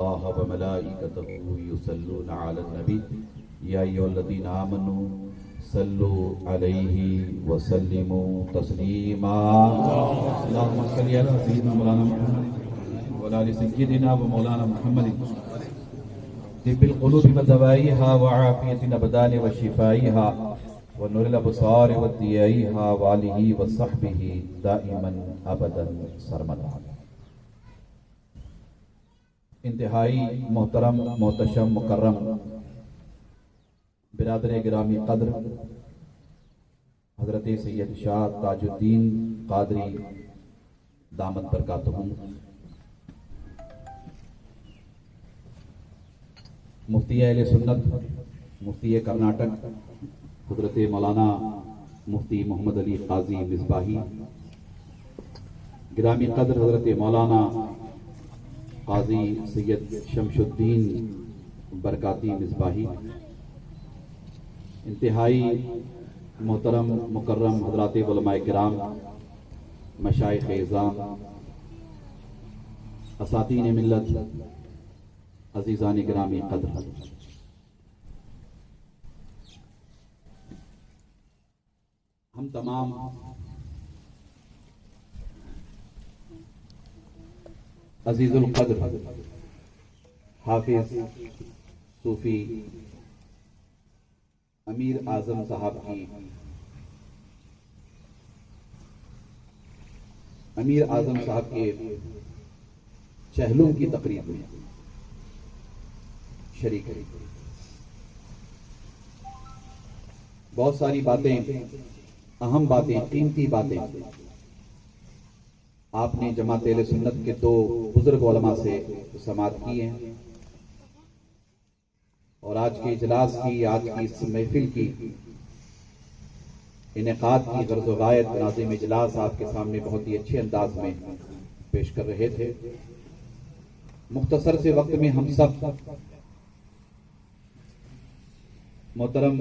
الله وملائكته يصلون على النبي يا أيها الذين آمنوا صلوا عليه وسلموا تسليما اللهم صل على سيدنا مولانا محمد وعلى آل سيدنا ومولانا محمد طب القلوب ودوائها وعافية الأبدان وشفائها ونور الأبصار وضيائها وآله وصحبه دائما أبدا سرمدا. انتہائی محترم محتشم مکرم برادر گرامی قدر حضرت سید شاہ تاج الدین قادری دامت برکاتہم، مفتی اہل سنت مفتی کرناٹک حضرت مولانا مفتی محمد علی قاضی مصباحی، گرامی قدر حضرت مولانا قاضی سید شمس الدین برکاتی مصباحی، انتہائی محترم مکرم حضرات علماء کرام، مشائخ اعظام، اساتین ملت، عزیزان گرامی قدر، ہم تمام عزیز القدر حافظ صوفی امیر اعظم صاحب کے چہلم کی تقریب میں شریک ہے. بہت ساری باتیں، اہم باتیں، قیمتی باتیں آپ نے جماعت اہل سنت کے دو بزرگ علماء سے سماعت کی ہیں، اور آج کے اجلاس کی، آج کی اس محفل کی انعقاد کی غرض و غایت ناظم اجلاس آپ کے سامنے بہت ہی اچھے انداز میں پیش کر رہے تھے. مختصر سے وقت میں ہم سب محترم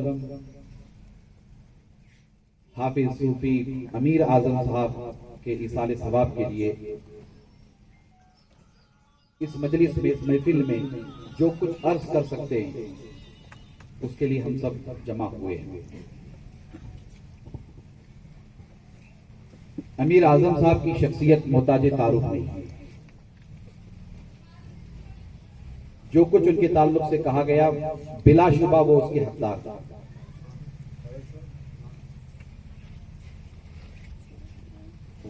حافظ صوفی امیر اعظم صاحب کے ایصال ثواب کے لیے اس مجلس میں، اس محفل میں جو کچھ عرض کر سکتے ہیں اس کے لیے ہم سب جمع ہوئے ہیں. امیر اعظم صاحب کی شخصیت محتاج تعارف نہیں. جو کچھ ان کے تعلق سے کہا گیا بلا شبہ وہ اس کے حقدار تھا.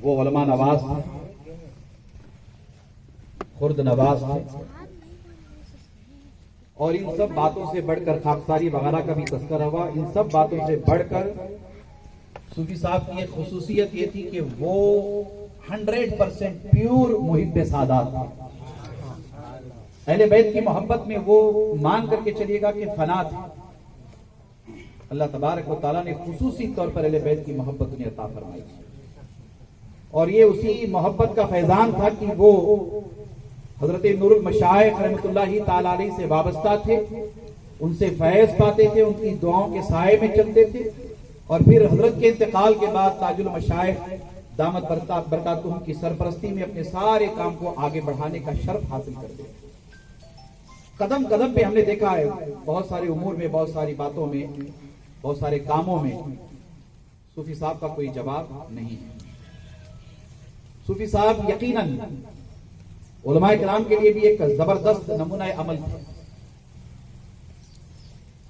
وہ علماء نواز تھے، خرد نواز تھے، اور ان سب باتوں سے بڑھ کر خاکساری وغیرہ کا بھی تذکرہ ہوا. ان سب باتوں سے بڑھ کر صوفی صاحب کی ایک خصوصیت یہ تھی کہ وہ 100% پیور محب سادات تھے. اہل بیت کی محبت میں وہ مان کر کے چلیے گا کہ فنا تھے. اللہ تبارک و تعالیٰ نے خصوصی طور پر اہل بیت کی محبت انہیں عطا فرمائی، اور یہ اسی محبت کا فیضان تھا کہ وہ حضرت نور المشائخ رحمۃ اللہ تعالی علیہ سے وابستہ تھے، ان سے فیض پاتے تھے، ان کی دعاؤں کے سائے میں چلتے تھے، اور پھر حضرت کے انتقال کے بعد تاج المشائخ دامت برکاتہم کی سرپرستی میں اپنے سارے کام کو آگے بڑھانے کا شرف حاصل کرتے تھے. قدم قدم پہ ہم نے دیکھا ہے، بہت سارے امور میں، بہت ساری باتوں میں، بہت سارے کاموں میں صوفی صاحب کا کوئی جواب نہیں ہے. صوفی صاحب یقیناً علماء کرام کے لیے بھی ایک زبردست نمونہ عمل تھے.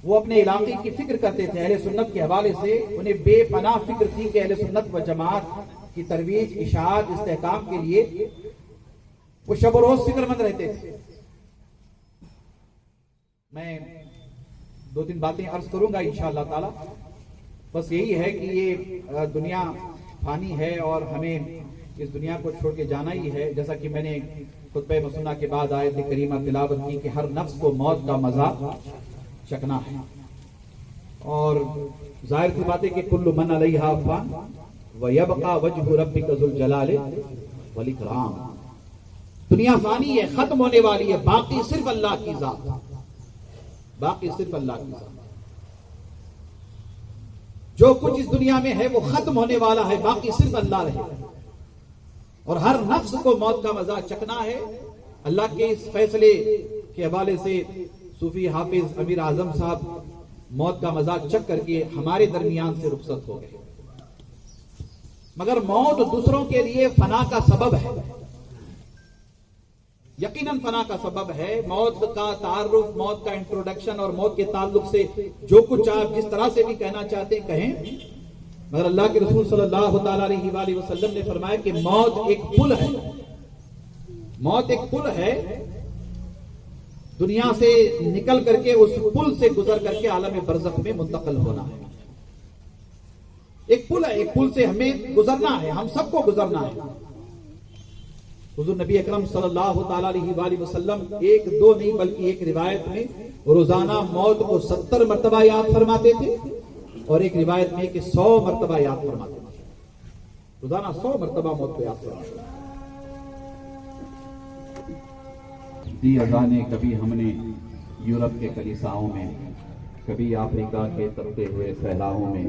وہ اپنے علاقے کی فکر کرتے تھے. اہل سنت کے حوالے سے انہیں بے پناہ فکر تھی کہ اہل سنت و جماعت کی ترویج، اشاعت، استحکام کے لیے وہ شب و روز فکر مند رہتے تھے. میں 2-3 باتیں عرض کروں گا انشاءاللہ تعالی. بس یہی ہے کہ یہ دنیا فانی ہے اور ہمیں اس دنیا کو چھوڑ کے جانا ہی ہے. جیسا کہ میں نے خطبہ مسنہ کے بعد آیت کریمہ تلاوت کی کہ ہر نفس کو موت کا مزہ چکنا ہے، اور ظاہر سی بات ہے کہ کل من علیہا فان ویبقى وجہ ربک ذو الجلال والاکرام. دنیا فانی ہے، ختم ہونے والی ہے، باقی صرف اللہ کی ذات، باقی صرف اللہ کی ذات. جو کچھ اس دنیا میں ہے وہ ختم ہونے والا ہے، باقی صرف اللہ رہے. اور ہر نفس کو موت کا مزہ چکنا ہے، اللہ کے اس فیصلے کے حوالے سے صوفی حافظ امیر اعظم صاحب موت کا مذاق چکھ کر کے ہمارے درمیان سے رخصت ہو گئے. مگر موت دوسروں کے لیے فنا کا سبب ہے، یقیناً فنا کا سبب ہے. موت کا تعارف، موت کا انٹروڈکشن اور موت کے تعلق سے جو کچھ آپ جس طرح سے بھی کہنا چاہتے ہیں کہیں، مگر اللہ کے رسول صلی اللہ تعالی علیہ وآلہ وسلم نے فرمایا کہ موت ایک پل ہے. موت ایک پل ہے، دنیا سے نکل کر کے اس پل سے گزر کر کے عالم برزخ میں منتقل ہونا ہے. ایک پل ہے، ایک پل سے ہمیں گزرنا ہے، ہم سب کو گزرنا ہے. حضور نبی اکرم صلی اللہ تعالی علیہ وآلہ وسلم ایک دو نہیں بلکہ ایک روایت میں روزانہ موت کو 70 مرتبہ یاد فرماتے تھے اور ایک روایت میں کہ 100 مرتبہ یاد فرماتے تھے. روزانہ 100 مرتبہ موت کو یاد فرماتے تھے. دی اذانیں کبھی ہم نے یورپ کے کلیساؤں میں، کبھی افریقہ کے تپتے ہوئے صحراؤں میں.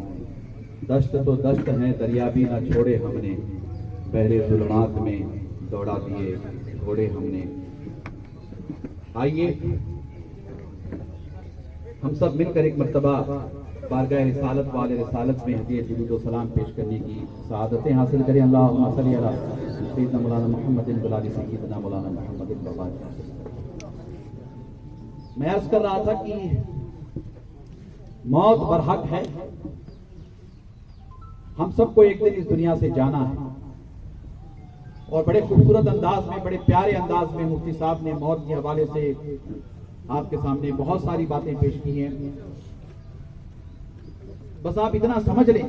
دشت تو دشت ہے دریا بھی نہ چھوڑے ہم نے، بحر ظلمات میں دوڑا دیے گھوڑے ہم نے. آئیے ہم سب مل کر ایک مرتبہ بارگاہ رسالت والے رسالت میں ہدیہ درود و سلام پیش کرنے کی سعادتیں حاصل کریں. اللہم صلی علی سیدنا مولانا محمد بلال سیدنا مولانا محمد بلال. میں عرض کر رہا تھا کہ موت برحق ہے. ہم سب کو ایک دن اس دنیا سے جانا ہے، اور بڑے خوبصورت انداز میں، بڑے پیارے انداز میں مفتی صاحب نے موت کے حوالے سے آپ کے سامنے بہت ساری باتیں پیش کی ہیں. بس آپ اتنا سمجھ لیں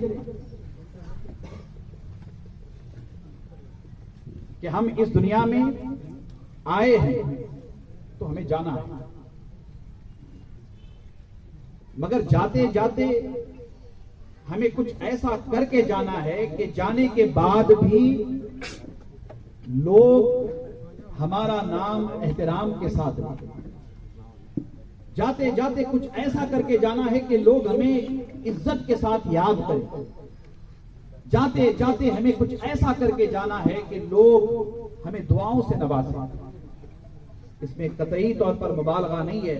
کہ ہم اس دنیا میں آئے ہیں تو ہمیں جانا ہے، مگر جاتے جاتے ہمیں کچھ ایسا کر کے جانا ہے کہ جانے کے بعد بھی لوگ ہمارا نام احترام کے ساتھ لیں. جاتے جاتے کچھ ایسا کر کے جانا ہے کہ لوگ ہمیں عزت کے ساتھ یاد کریں. جاتے جاتے ہمیں کچھ ایسا کر کے جانا ہے کہ لوگ ہمیں دعاؤں سے نوازیں. اس میں قطعی طور پر مبالغہ نہیں ہے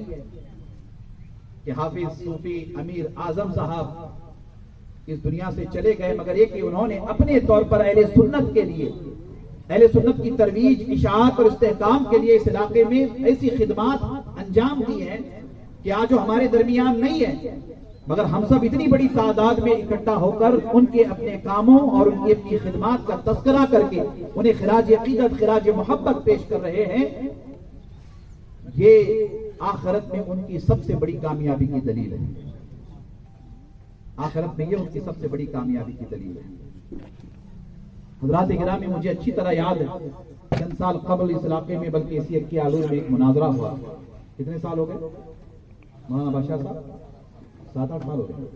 کہ حافظ صوفی امیر اعظم صاحب اس دنیا سے چلے گئے، مگر یہ کہ انہوں نے اپنے طور پر اہل سنت کے لیے، اہل سنت کی ترویج، اشاعت اور استحکام کے لیے اس علاقے میں ایسی خدمات انجام دی ہیں کہ آج وہ ہمارے درمیان نہیں ہے، مگر ہم سب اتنی بڑی تعداد میں اکٹھا ہو کر ان کے اپنے کاموں اور ان کی اپنی خدمات کا تذکرہ کر کے انہیں خراج عقیدت، خراج محبت پیش کر رہے ہیں. یہ آخرت میں ان کی سب سے بڑی کامیابی کی دلیل ہے. آخرت میں یہ ان کی سب سے بڑی کامیابی کی دلیل ہے. حضرات گرامی، مجھے اچھی طرح یاد ہے چند سال قبل اس علاقے میں بلکہ اسی اکی آلور میں ایک مناظرہ ہوا. کتنے سال ہو گئے مولانا بادشاہ صاحب؟ 7-8 سال ہو گئے.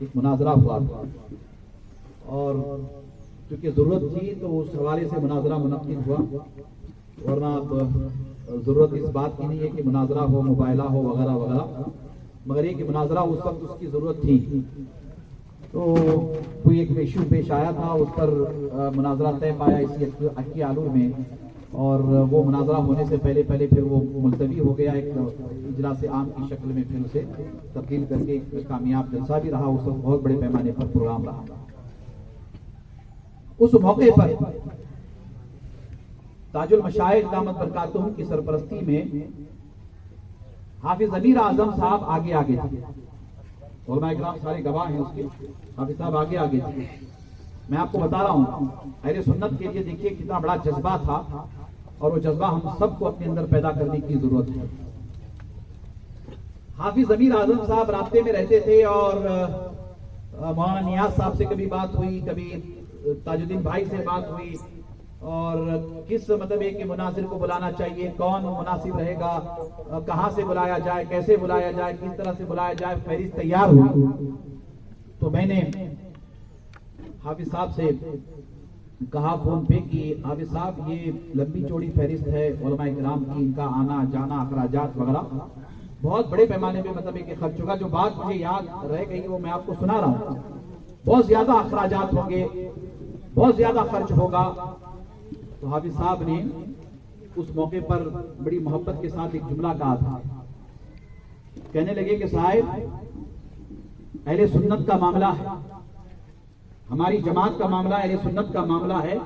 ایک مناظرہ ہوا تھا اور چونکہ ضرورت تھی تو اس حوالے سے مناظرہ منعقد ہوا، ورنہ ضرورت اس بات کی نہیں ہے کہ مناظرہ ہو، مباحثہ ہو وغیرہ وغیرہ، مگر یہ کہ مناظرہ اس وقت اس کی ضرورت تھی. تو کوئی ایک ایشو پیش آیا تھا، اس پر مناظرہ طے پایا اسی اکی آلور میں، اور وہ مناظرہ ہونے سے پہلے پھر وہ ملتوی ہو گیا ایک اجلاس عام کی شکل میں، پھر اسے تبدیل کر کے ایک کامیاب جلسہ بھی رہا. اس وقت بہت بڑے پیمانے پر پروگرام رہا. اس موقع پر تاج المشائخ دامت برکاتہم کی سرپرستی میں حافظ امیر اعظم صاحب آگے تھے. علماء اکرام سارے گواہ ہیں اس کے. حافظ صاحب آگے تھے. میں آپ کو بتا رہا ہوں اہل سنت کے لیے دیکھیے کتنا بڑا جذبہ تھا، اور وہ جذبہ ہم سب کو اپنے اندر پیدا کرنے کی ضرورت ہے. حافظ امیر اعظم صاحب رابطے میں رہتے تھے، اور مولانا نیاز صاحب سے کبھی بات ہوئی، کبھی تاج الدین بھائی سے بات ہوئی، اور کس مطلب ہے کہ مناظر کو بلانا چاہیے، کون مناسب رہے گا، کہاں سے بلایا جائے، کیسے بلایا جائے، کس طرح سے بلایا جائے. فہرست تیار ہوئی تو میں نے حافظ صاحب سے کہا فون پہ کہ حافظ صاحب یہ لمبی چوڑی فہرست ہے علماء کرام کی، ان کا آنا جانا، اخراجات وغیرہ بہت بڑے پیمانے پہ مطلب ہے کہ خرچ ہوگا. جو بات مجھے یاد رہ گئی وہ میں آپ کو سنا رہا ہوں. بہت زیادہ اخراجات ہوں گے، بہت زیادہ خرچ ہوگا. تو حافظ صاحب نے اس موقع پر بڑی محبت کے ساتھ ایک جملہ کہا تھا. کہنے لگے کہ صاحب اہل سنت کا معاملہ ہے، ہماری جماعت کا معاملہ، اہل سنت کا معاملہ ہے،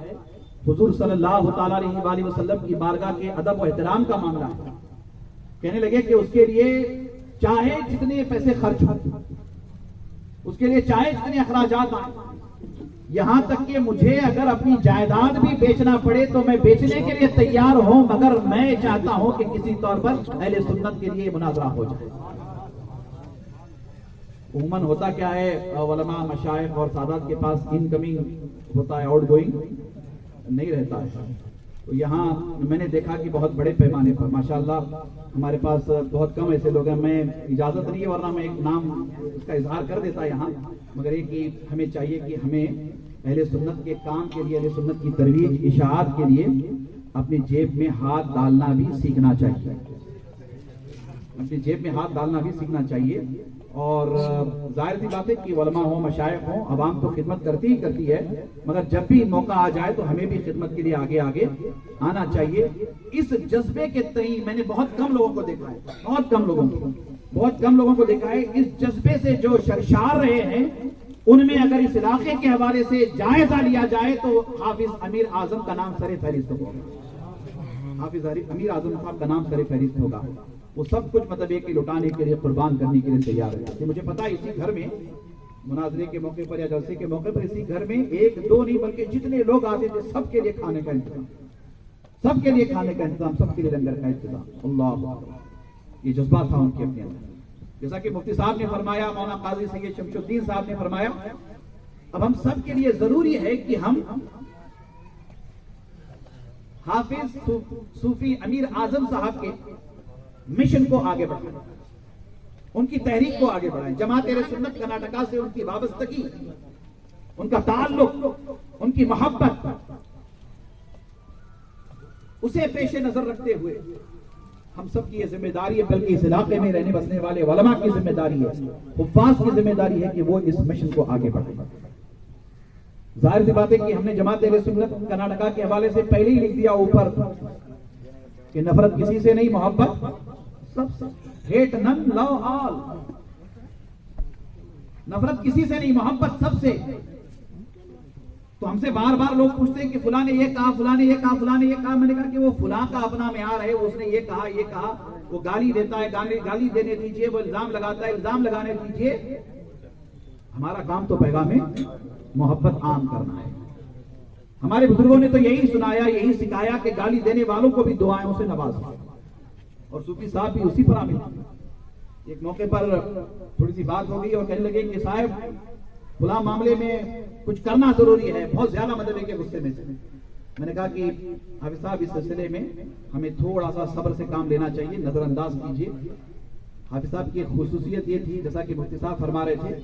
حضور صلی اللہ تعالیٰ علیہ وآلہ وسلم کی بارگاہ کے ادب و احترام کا معاملہ ہے. کہنے لگے کہ اس کے لیے چاہے جتنے پیسے خرچ ہوں، اس کے لیے چاہے جتنے اخراجات آئیں، یہاں تک کہ مجھے اگر اپنی جائیداد بھی بیچنا پڑے تو میں بیچنے کے لیے تیار ہوں، مگر میں چاہتا ہوں کہ کسی طور پر اہل سنت کے لیے مناظرہ ہو جائے. عموماً ہوتا کیا ہے، علماء مشائخ اور سادات کے پاس انکمنگ ہوتا ہے، آؤٹ گوئنگ نہیں رہتا ہے. تو یہاں میں نے دیکھا کہ بہت بڑے پیمانے پر ماشاءاللہ ہمارے پاس بہت کم ایسے لوگ ہیں. میں اجازت نہیں ہے ورنہ میں ایک نام اس کا اظہار کر دیتا یہاں، مگر یہ کہ ہمیں چاہیے کہ ہمیں اہل سنت کے کام کے لیے، اہل سنت کی ترویج اشاعت کے لیے اپنی جیب میں ہاتھ ڈالنا بھی سیکھنا چاہیے، اپنی جیب میں ہاتھ ڈالنا بھی سیکھنا چاہیے. اور ظاہر سی بات ہے کہ علماء ہوں، مشائخ ہوں، عوام تو خدمت کرتی ہی کرتی ہے، مگر جب بھی موقع آ جائے تو ہمیں بھی خدمت کے لیے آگے آگے آنا چاہیے. اس جذبے کے تئیں میں نے بہت کم لوگوں کو دیکھا ہے، بہت کم لوگوں کو دیکھا ہے. اس جذبے سے جو سرشار رہے ہیں، ان میں اگر اس علاقے کے حوالے سے جائزہ لیا جائے تو حافظ امیر اعظم کا نام سر فہرست ہوگا. حافظ امیر اعظم صاحب کا نام سر فہرست ہوگا. وہ سب کچھ مطلب ایک لٹانے کے لیے، قربان کرنے کے لیے تیار ہے. کہ مجھے پتا اسی گھر میں مناظرے کے موقع پر یا جلسے کے موقع پر اسی گھر میں ایک دو نہیں بلکہ جتنے لوگ آتے تھے سب کے لیے کھانے کا انتظام، سب کے لیے کھانے کا انتظام، سب کے لیے لنگر کا انتظام. اللہ اکبر، یہ جذبہ تھا ان کے اپنے اندر. جیسا کہ مفتی صاحب نے فرمایا، مولانا قاضی سید شمس الدین صاحب نے فرمایا، اب ہم سب کے لیے ضروری ہے کہ ہم حافظ صوفی امیر اعظم صاحب کے مشن کو آگے بڑھائیں، ان کی تحریک کو آگے بڑھائیں. جماعت اہل سنت کرناٹکا سے ان کی وابستگی، ان کا تعلق، ان کی محبت، اسے پیش نظر رکھتے ہوئے ہم سب کی یہ ذمہ داری ہے، بلکہ اس علاقے میں رہنے بسنے والے علماء کی ذمہ داری ہے، حفاظ کی ذمہ داری ہے کہ وہ اس مشن کو آگے بڑھائیں. ظاہر سی بات ہے کہ ہم نے جماعت اہل سنت کرناٹکا کے حوالے سے پہلے ہی لکھ دیا اوپر کہ نفرت کسی سے نہیں، محبت سب سے. ہیٹ نن لو آل، نفرت کسی سے نہیں، محبت سب سے. تو ہم سے بار بار لوگ پوچھتے ہیں کہ فلاں نے یہ کہا، فلاں نے یہ کہا، فلاں نے یہ کہا. میں نے کہا کہ وہ فلاں کا اپنا معیار ہے، اس نے یہ کہا، یہ کہا. وہ گالی دیتا ہے، گالی دینے دیجئے. وہ الزام لگاتا ہے، الزام لگانے دیجئے. ہمارا کام تو پیغام محبت عام کرنا ہے. ہمارے بزرگوں نے تو یہی سنایا، یہی سکھایا کہ گالی دینے والوں کو بھی دعائیں سے نوازنا. اور صوفی صاحب بھی اسی پر عامل. ایک موقع پر تھوڑی سی بات ہو گئی اور کہنے لگے کہ صاحب فلاں معاملے میں کچھ کرنا ضروری ہے، بہت زیادہ مطلب کے غصے میں سے. میں نے کہا کہ حافظ صاحب اس سلسلے میں ہمیں تھوڑا سا صبر سے کام لینا چاہیے، نظر انداز کیجیے. حافظ صاحب کی خصوصیت یہ تھی، جیسا کہ مفتی صاحب فرما رہے تھے،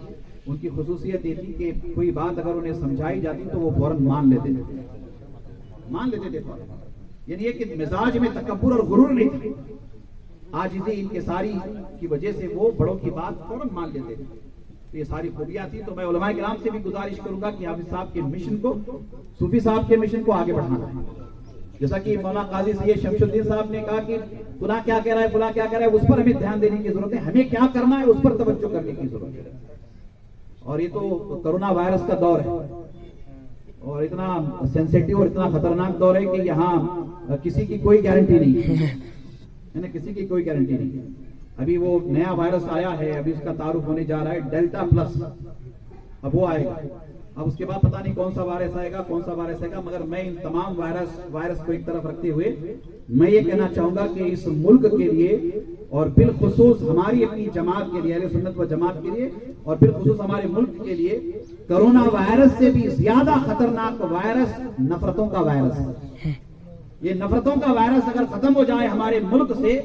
ان کی خصوصیت یہ تھی کہ کوئی بات اگر انہیں سمجھائی جاتی تو وہ فوراً مان لیتے تھے فوراً. یعنی یہ کہ مزاج میں تکبر اور غرور نہیں تھے، عاجزی انکساری کی وجہ سے وہ بڑوں کی بات فوراً مان لیتے تھے. یہ ساری خوبیاں تھی. تو میں علماء کرام سے بھی گزارش کروں گا کہ حافظ صاحب کے مشن کو، صوفی صاحب کے مشن کو آگے بڑھانا ہے. جیسا کہ مولانا قاضی سید شمس الدین صاحب نے کہا کہ فلاں کیا کہہ رہا ہے، فلاں کیا کہہ رہا ہے، اس پر ہمیں دھیان دینے کی ضرورت ہے. ہمیں کیا کرنا ہے اس پر توجہ کرنے کی ضرورت ہے. اور یہ تو کرونا وائرس کا دور ہے اور اتنا سینسیٹیو اور اتنا خطرناک دور ہے کہ یہاں کسی کی کوئی گارنٹی نہیں ہے، کسی کی کوئی گارنٹی نہیں. ابھی وہ نیا وائرس آیا ہے، ابھی اس کا تعارف ہونے جا رہا ہے، ڈیلٹا پلس. اب وہ آئے گا، اب اس کے بعد پتہ نہیں کون سا وائرس آئے گا. مگر میں ان تمام وائرس کو ایک طرف رکھتے ہوئے میں یہ کہنا چاہوں گا کہ اس ملک کے لیے اور بالخصوص ہماری اپنی جماعت کے لیے، اہل سنت و جماعت کے لیے، اور بالخصوص ہمارے ملک کے لیے کرونا وائرس سے بھی زیادہ خطرناک وائرس نفرتوں کا وائرس ہے. یہ نفرتوں کا وائرس اگر ختم ہو جائے ہمارے ملک سے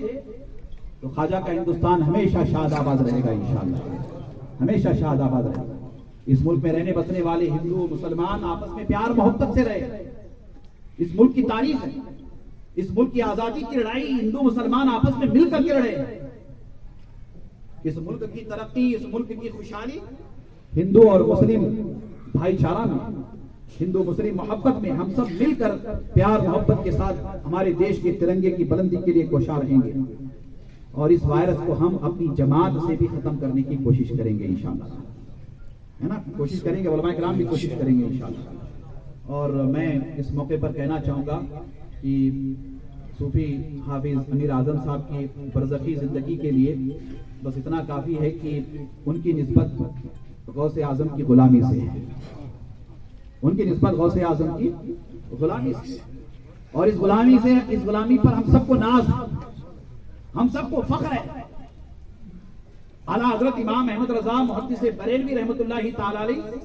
تو خواجہ کا ہندوستان ہمیشہ شاد آباد رہے گا، انشاءاللہ ہمیشہ شاد آباد رہے گا. اس ملک میں رہنے بسنے والے ہندو مسلمان آپس میں پیار محبت سے رہے. اس ملک کی تاریخ ہے، اس ملک کی آزادی کی لڑائی ہندو مسلمان آپس میں مل کر کے لڑے. اس ملک کی ترقی، اس ملک کی خوشحالی ہندو اور مسلم بھائی چارہ میں. ہندو مسلم محبت میں ہم سب مل کر پیار محبت کے ساتھ ہمارے دیش کے ترنگے کی بلندی کے لیے کوشاں رہیں گے، اور اس وائرس کو ہم اپنی جماعت سے بھی ختم کرنے کی کوشش کریں گے انشاءاللہ، ہے نا، کوشش کریں گے، علماء کرام بھی کوشش کریں گے انشاءاللہ۔ اور میں اس موقع پر کہنا چاہوں گا کہ صوفی حافظ امیر اعظم صاحب کی برزخی زندگی کے لیے بس اتنا کافی ہے کہ ان کی نسبت غوث اعظم کی غلامی سے ہے، ان کی نسبت غوث اعظم کی غلامی سے، اور اس غلامی پر ہم سب کو ناز ہے، ہم سب کو فخر ہے۔ اعلیٰ حضرت امام احمد رضا محدث بریلوی رحمۃ اللہ تعالی علیہ،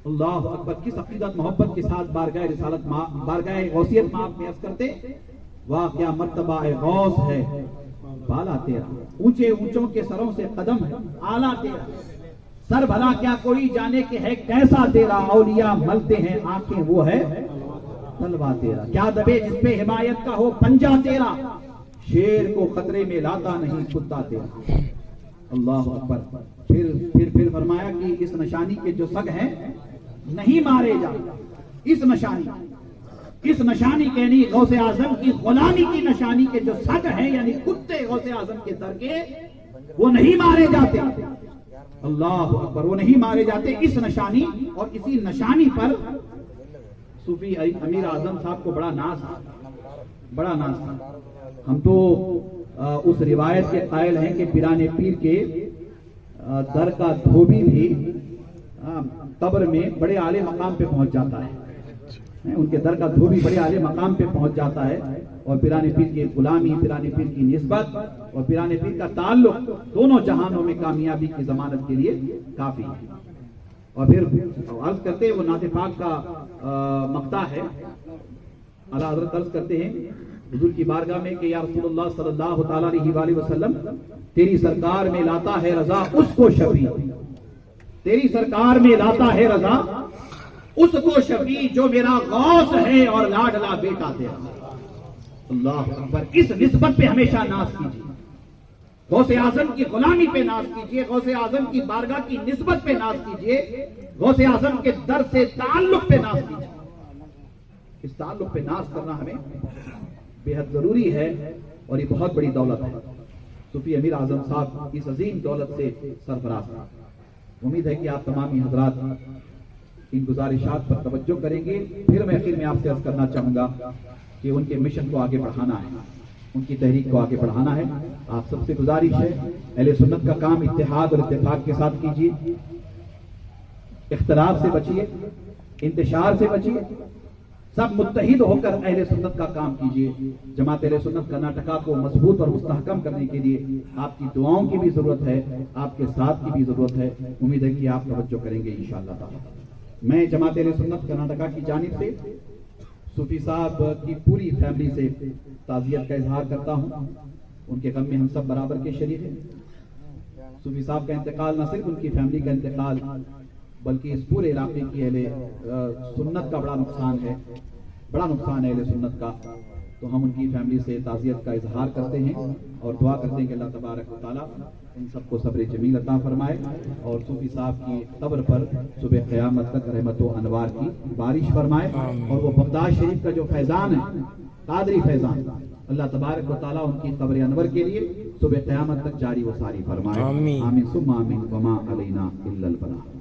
اللہ اکبر، کس عقیدت محبت کے ساتھ بارگاہ رسالت بارگاہ غوثیت میں آپ عرض کرتے، واہ کیا مرتبہ غوث ہے بالا تیرا، اونچے اونچوں کے سروں سے قدم ہے اعلیٰ تیرا، سر بھلا کیا کوئی جانے کہ ہے کیسا تیرا، اولیاء ملتے ہیں آنکھیں وہ ہے تلوا تیرا، کیا دبے جس پہ حمایت کا ہو پنجہ تیرا، شیر کو خطرے میں لاتا نہیں کتا تیرا، اللہ اکبر۔ پھر فرمایا کہ اس نشانی کے جو سگ ہیں نہیں مارے جا، اس نشانی کہنی غوث اعظم کی غلامی کی نشانی کے جو سگ ہیں، یعنی کتے غوث اعظم کے در کے، وہ نہیں مارے جاتے، اللہ اکبر، وہ نہیں مارے جاتے، اس نشانی اور اسی نشانی پر صوفی امیر اعظم صاحب کو بڑا ناز تھا۔ ہم تو اس روایت کے قائل ہیں کہ پیران پیر کے در کا دھوبی بھی قبر میں بڑے اعلی مقام پہ پہنچ جاتا ہے، ان کے در کا دھوبی بڑے اعلی مقام پہ پہنچ جاتا ہے، اور پیران پیر کی غلامی، پیران پیر کی نسبت اور پیران پیر کا تعلق دونوں جہانوں میں کامیابی کی ضمانت کے لیے کافی ہے۔ اور پھر عرض کرتے ہیں، وہ نعت پاک کا مقطع ہے، اعلیٰ حضرت عرض کرتے ہیں حضور کی بارگاہ میں کہ یا رسول اللہ صلی اللہ تعالی علیہ وآلہ وسلم، تیری سرکار میں لاتا ہے رضا اس کو شفیع، تیری سرکار میں لاتا ہے رضا اس کو شفیع جو میرا غوث ہے اور لاڈلا بیٹا تیرا، اللہ اکبر۔ اس نسبت پہ ہمیشہ ناز کیجیے، غوث اعظم کی غلامی پہ ناز کیجیے، غوث اعظم کی بارگاہ کی نسبت پہ ناز کیجیے، غوث اعظم کے در سے تعلق پہ ناز کیجیے۔ اس تعلق پہ ناز کرنا ہمیں بے حد ضروری ہے، اور یہ بہت بڑی دولت ہے۔ صوفی امیر اعظم صاحب اس عظیم دولت سے سرفراز ہیں۔ امید ہے کہ آپ تمامی حضرات ان گزارشات پر توجہ کریں گے۔ پھر میں آخر میں آپ سے عرض کرنا چاہوں گا کہ ان کے مشن کو آگے بڑھانا ہے، ان کی تحریک کو آگے بڑھانا ہے۔ آپ سب سے گزارش ہے، اہل سنت کا کام اتحاد اور اتفاق کے ساتھ کیجیے، اختلاف سے بچیے، انتشار سے بچیے، سب متحد ہو کر اہل سنت کا کام کیجیے۔ جماعت اہل سنت کرناٹکا کو مضبوط اور مستحکم کرنے کے لیے آپ کی دعاؤں کی بھی ضرورت ہے، آپ کے ساتھ کی بھی ضرورت ہے۔ امید ہے کہ آپ توجہ کریں گے انشاءاللہ تعالی۔ میں جماعت اہل سنت کرناٹکا کی جانب سے صوفی صاحب کی پوری فیملی سے تعزیت کا اظہار کرتا ہوں۔ ان کے غم میں ہم سب برابر کے شریک ہیں۔ صوفی صاحب کا انتقال نہ صرف ان کی فیملی کا انتقال بلکہ اس پورے علاقے کی اہل سنت کا بڑا نقصان ہے اہل سنت کا۔ تو ہم ان کی فیملی سے تعزیت کا اظہار کرتے ہیں اور دعا کرتے ہیں کہ اللہ تبارک و تعالیٰ ان سب کو صبر جمیل عطا فرمائے، اور صوفی صاحب کی قبر پر صبح قیامت تک رحمت و انوار کی بارش فرمائے، اور وہ بغداد شریف کا جو فیضان ہے، قادری فیضان، اللہ تبارک و تعالیٰ ان کی قبر انور کے لیے صبح قیامت تک جاری و ساری فرمائے۔ آمین ثم آمین، وما علینا الا البلاغ۔